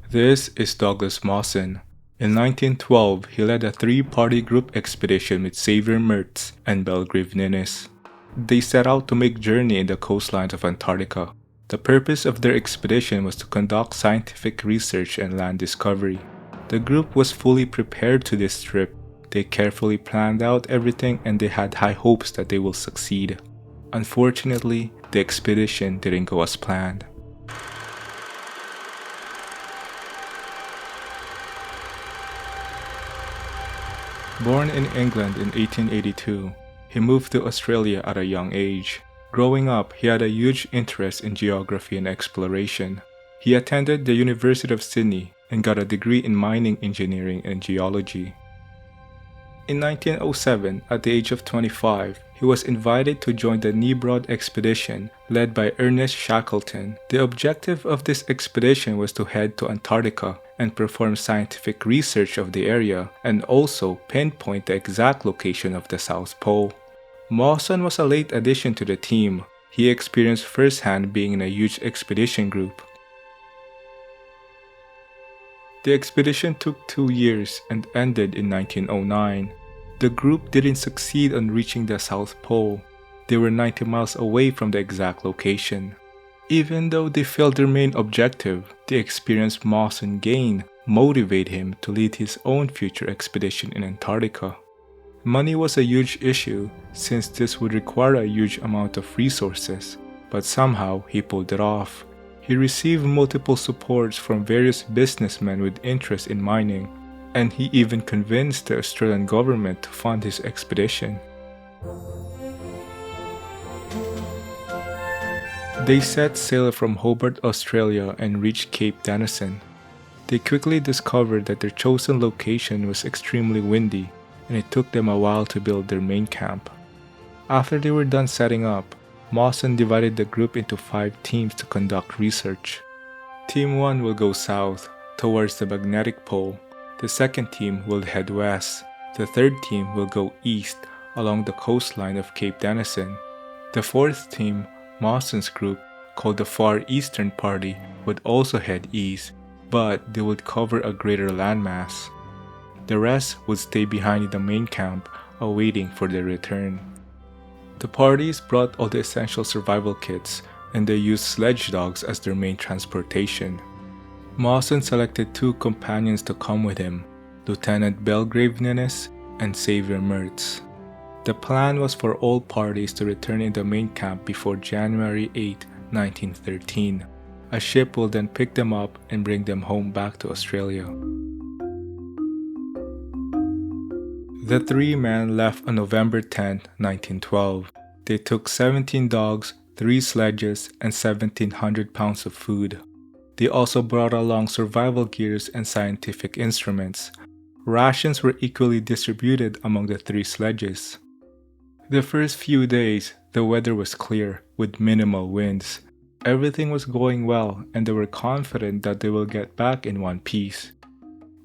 This is Douglas Mawson. In 1912, he led a three-party group expedition with Xavier Mertz and Belgrave Ninnis. They set out to make journey in the coastlines of Antarctica. The purpose of their expedition was to conduct scientific research and land discovery. The group was fully prepared to this trip. They carefully planned out everything and they had high hopes that they will succeed. Unfortunately, the expedition didn't go as planned. Born in England in 1882, he moved to Australia at a young age. Growing up, he had a huge interest in geography and exploration. He attended the University of Sydney and got a degree in mining engineering and geology. In 1907, at the age of 25, he was invited to join the Nimrod expedition led by Ernest Shackleton. The objective of this expedition was to head to Antarctica and perform scientific research of the area and also pinpoint the exact location of the South Pole. Mawson was a late addition to the team. He experienced firsthand being in a huge expedition group. The expedition took 2 years and ended in 1909. The group didn't succeed on reaching the South Pole. They were 90 miles away from the exact location. Even though they failed their main objective, the experience Mawson gained motivated him to lead his own future expedition in Antarctica. Money was a huge issue since this would require a huge amount of resources, but somehow he pulled it off. He received multiple supports from various businessmen with interest in mining, and he even convinced the Australian government to fund his expedition. They set sail from Hobart, Australia and reached Cape Denison. They quickly discovered that their chosen location was extremely windy, and it took them a while to build their main camp. After they were done setting up, Mawson divided the group into 5 teams to conduct research. Team 1 will go south, towards the magnetic pole. The second team will head west. The third team will go east, along the coastline of Cape Denison. The fourth team, Mawson's group, called the Far Eastern Party, would also head east, but they would cover a greater landmass. The rest would stay behind the main camp, awaiting for their return. The parties brought all the essential survival kits, and they used sledge dogs as their main transportation. Mawson selected 2 companions to come with him, Lieutenant Belgrave Ninnis and Xavier Mertz. The plan was for all parties to return in the main camp before January 8, 1913. A ship will then pick them up and bring them home back to Australia. The 3 men left on November 10, 1912. They took 17 dogs, 3 sledges, and 1,700 pounds of food. They also brought along survival gears and scientific instruments. Rations were equally distributed among the 3 sledges. The first few days, the weather was clear, with minimal winds. Everything was going well, and they were confident that they will get back in one piece.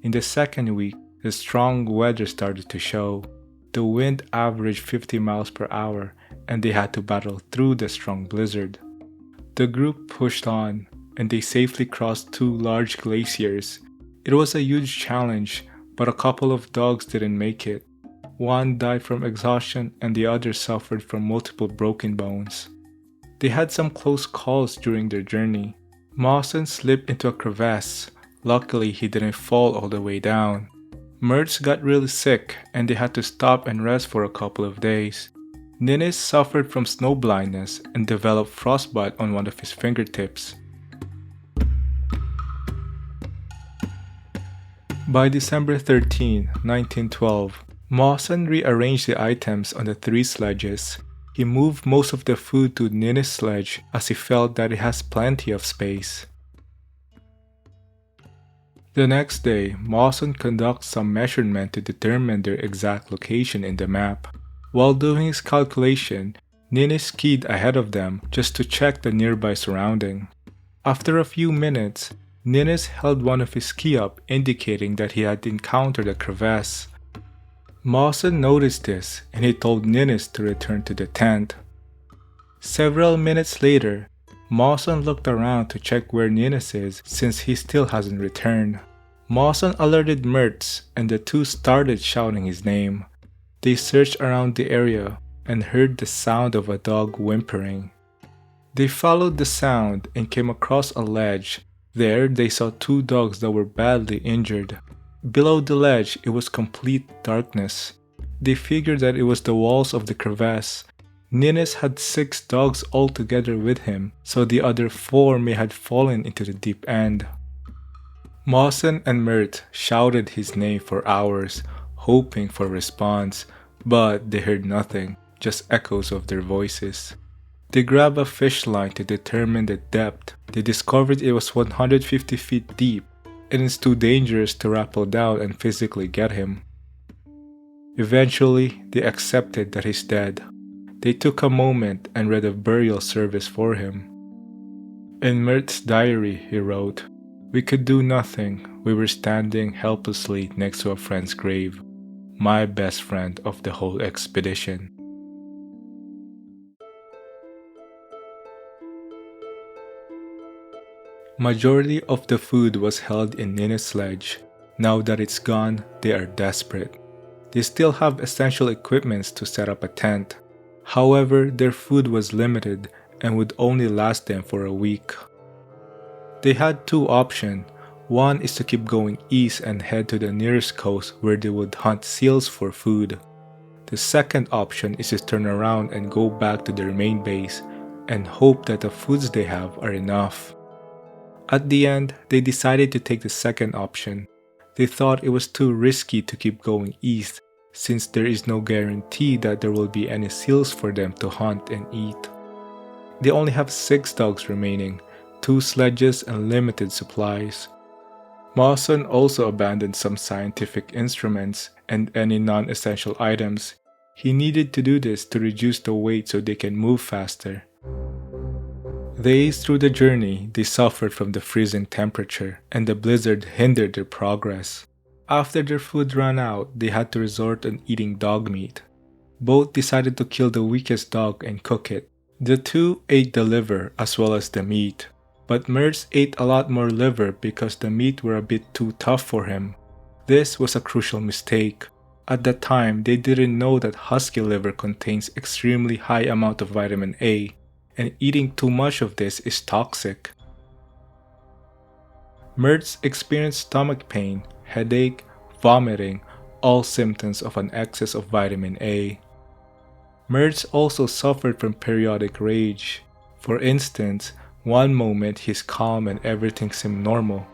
In the second week, the strong weather started to show. The wind averaged 50 miles per hour, and they had to battle through the strong blizzard. The group pushed on, and they safely crossed 2 large glaciers. It was a huge challenge, but a couple of dogs didn't make it. One died from exhaustion, and the other suffered from multiple broken bones. They had some close calls during their journey. Mawson slipped into a crevasse. Luckily, he didn't fall all the way down. Mertz got really sick, and they had to stop and rest for a couple of days. Ninnis suffered from snow blindness and developed frostbite on one of his fingertips. By December 13, 1912, Mawson rearranged the items on the 3 sledges. He moved most of the food to Ninnis' sledge as he felt that it has plenty of space. The next day, Mawson conducted some measurement to determine their exact location in the map. While doing his calculation, Ninnis skied ahead of them just to check the nearby surrounding. After a few minutes, Ninnis held one of his ski up, indicating that he had encountered a crevasse. Mawson noticed this, and he told Ninnis to return to the tent. Several minutes later, Mawson looked around to check where Ninnis is since he still hasn't returned. Mawson alerted Mertz and the two started shouting his name. They searched around the area and heard the sound of a dog whimpering. They followed the sound and came across a ledge. There they saw two dogs that were badly injured. Below the ledge it was complete darkness. They figured that it was the walls of the crevasse. Ninnis had 6 dogs altogether with him, so the other 4 may have fallen into the deep end. Mawson and Mert shouted his name for hours, hoping for a response, but they heard nothing, just echoes of their voices. They grabbed a fish line to determine the depth. They discovered it was 150 feet deep, and it's too dangerous to rappel down and physically get him. Eventually, they accepted that he's dead. They took a moment and read a burial service for him. In Mert's diary, he wrote, "We could do nothing. We were standing helplessly next to a friend's grave. My best friend of the whole expedition." Majority of the food was held in Ninnis' sledge. Now that it's gone, they are desperate. They still have essential equipment to set up a tent. However, their food was limited and would only last them for a week. They had 2 options. One is to keep going east and head to the nearest coast where they would hunt seals for food. The second option is to turn around and go back to their main base and hope that the foods they have are enough. At the end, they decided to take the second option. They thought it was too risky to keep going east, since there is no guarantee that there will be any seals for them to hunt and eat. They only have 6 dogs remaining, 2 sledges and limited supplies. Mawson also abandoned some scientific instruments and any non-essential items. He needed to do this to reduce the weight so they can move faster. Days through the journey, they suffered from the freezing temperature, and the blizzard hindered their progress. After their food ran out, they had to resort to eating dog meat. Both decided to kill the weakest dog and cook it. The 2 ate the liver as well as the meat, but Mertz ate a lot more liver because the meat were a bit too tough for him. This was a crucial mistake. At that time, they didn't know that husky liver contains extremely high amount of vitamin A, and eating too much of this is toxic. Mertz experienced stomach pain, headache, vomiting, all symptoms of an excess of vitamin A. Mertz also suffered from periodic rage. For instance, one moment he's calm and everything seemed normal.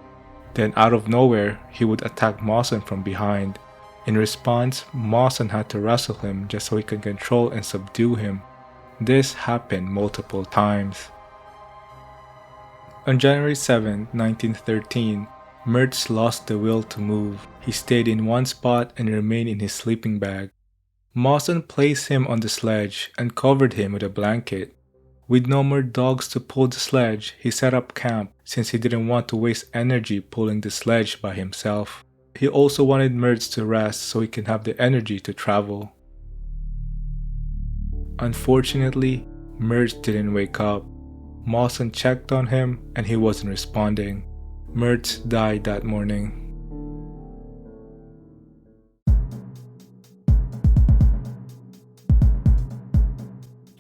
Then out of nowhere, he would attack Mawson from behind. In response, Mawson had to wrestle him just so he could control and subdue him. This happened multiple times. On January 7, 1913, Mertz lost the will to move. He stayed in one spot and remained in his sleeping bag. Mawson placed him on the sledge and covered him with a blanket. With no more dogs to pull the sledge, he set up camp since he didn't want to waste energy pulling the sledge by himself. He also wanted Mertz to rest so he can have the energy to travel. Unfortunately, Mertz didn't wake up. Mawson checked on him and he wasn't responding. Mertz died that morning.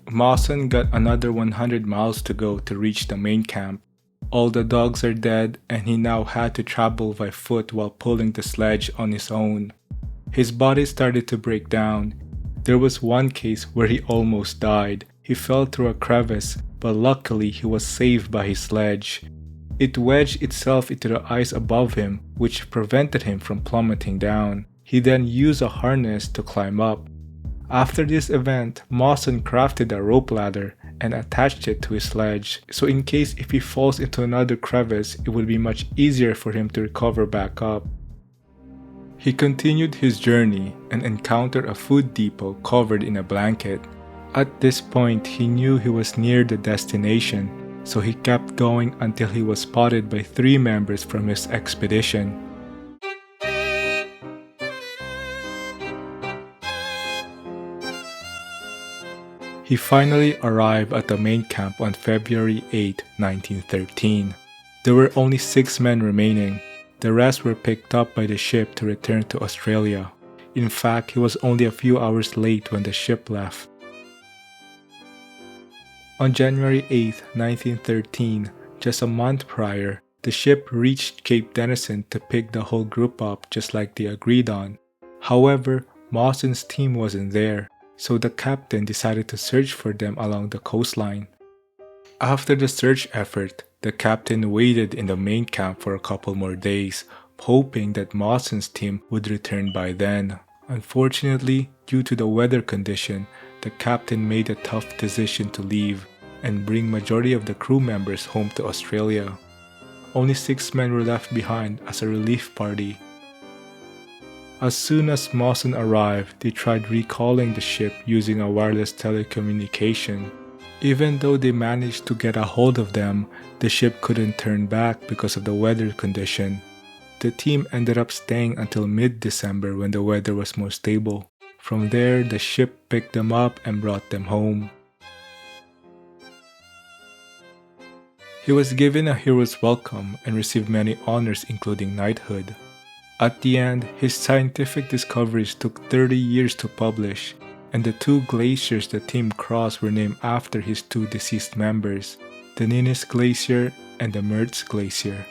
Mawson got another 100 miles to go to reach the main camp. All the dogs are dead and he now had to travel by foot while pulling the sledge on his own. His body started to break down. There was one case where he almost died. He fell through a crevice, but luckily he was saved by his sledge. It wedged itself into the ice above him, which prevented him from plummeting down. He then used a harness to climb up. After this event, Mawson crafted a rope ladder and attached it to his sledge, so in case if he falls into another crevice, it would be much easier for him to recover back up. He continued his journey and encountered a food depot covered in a blanket. At this point, he knew he was near the destination, so he kept going until he was spotted by 3 members from his expedition. He finally arrived at the main camp on February 8, 1913. There were only 6 men remaining. The rest were picked up by the ship to return to Australia. In fact, he was only a few hours late when the ship left. On January 8, 1913, just a month prior, the ship reached Cape Denison to pick the whole group up just like they agreed on. However, Mawson's team wasn't there, so the captain decided to search for them along the coastline. After the search effort, the captain waited in the main camp for a couple more days, hoping that Mawson's team would return by then. Unfortunately, due to the weather condition, the captain made a tough decision to leave and bring majority of the crew members home to Australia. Only 6 men were left behind as a relief party. As soon as Mawson arrived, they tried recalling the ship using a wireless telecommunication. Even though they managed to get a hold of them, the ship couldn't turn back because of the weather condition. The team ended up staying until mid-December when the weather was more stable. From there, the ship picked them up and brought them home. He was given a hero's welcome and received many honors including knighthood. At the end, his scientific discoveries took 30 years to publish, and the 2 glaciers the team crossed were named after his 2 deceased members, the Ninnis Glacier and the Mertz Glacier.